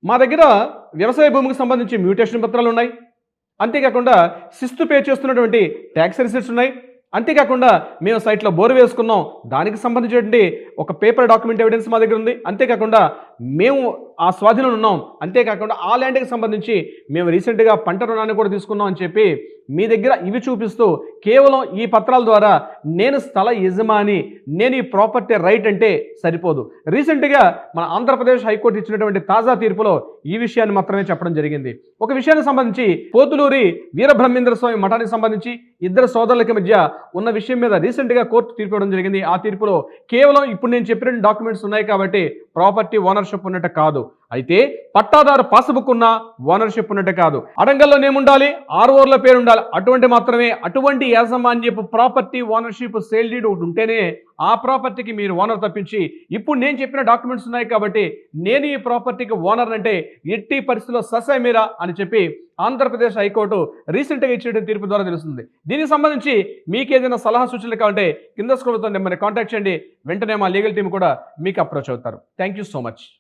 మా దగ్గర వ్యవసాయ భూమికి సంబంధించి మ్యూటేషన్ పత్రాలున్నాయి. అంతేకాకుండా శిస్తు పే చేస్తున్నటువంటి ట్యాక్స్ రిసిట్స్ ఉన్నాయి. అంతేకాకుండా మేము సైట్లో బోర్ వేసుకున్నాం, దానికి సంబంధించినటువంటి ఒక పేపర్ డాక్యుమెంట్ ఎవిడెన్స్ మా దగ్గర ఉంది. అంతేకాకుండా మేము ఆ స్వాధీనంలో ఉన్నాం. అంతేకాకుండా ఆ ల్యాండ్కి సంబంధించి మేము రీసెంట్గా పంట రుణాన్ని కూడా తీసుకున్నాం అని చెప్పి మీ దగ్గర ఇవి చూపిస్తూ కేవలం ఈ పత్రాల ద్వారా నేను స్థల యజమాని, నేను ఈ ప్రాపర్టీ రైట్ అంటే సరిపోదు. రీసెంట్గా మన ఆంధ్రప్రదేశ్ హైకోర్టు ఇచ్చినటువంటి తాజా తీర్పులో ఈ విషయాన్ని మాత్రమే చెప్పడం జరిగింది. ఒక విషయానికి సంబంధించి పోతులూరి వీరబ్రహ్మేంద్ర స్వామి మఠానికి సంబంధించి ఇద్దరు సోదరులకి మధ్య ఉన్న విషయం మీద రీసెంట్గా కోర్టు తీర్పు ఇవ్వడం జరిగింది. ఆ తీర్పులో కేవలం ఇప్పుడు నేను చెప్పిన డాక్యుమెంట్స్ ఉన్నాయి కాబట్టి ప్రాపర్టీ ఓనర్షిప్ ఉన్నట్టు కాదు, అయితే పట్టాదారు పాస్బుక్ ఉన్న ఓనర్షిప్ ఉన్నట్టు కాదు. అడంగల్లో నేముండాలి, ఆర్ఓర్ల పేరు ఉండాలి. అటువంటి యాజమాన్యపు ప్రాపర్టీ ఓనర్షిప్ సేల్ డీడ్ ఒకటి ఉంటేనే ఆ ప్రాపర్టీకి మీరు ఓనర్ తప్పించి ఇప్పుడు నేను చెప్పిన డాక్యుమెంట్స్ ఉన్నాయి కాబట్టి నేను ఈ ప్రాపర్టీకి ఓనర్ అంటే ఎట్టి పరిస్థితుల్లో ససై మీరా అని చెప్పి ఆంధ్రప్రదేశ్ హైకోర్టు రీసెంట్గా ఇచ్చిన తీర్పు ద్వారా తెలుస్తుంది. దీనికి సంబంధించి మీకు ఏదైనా సలహా సూచనలు కావాలంటే కింద స్క్రోల్ అవుతున్న నెంబర్ని కాంటాక్ట్ చేయండి. వెంటనే మా లీగల్ టీం కూడా మీకు అప్రోచ్ అవుతారు. Thank you so much.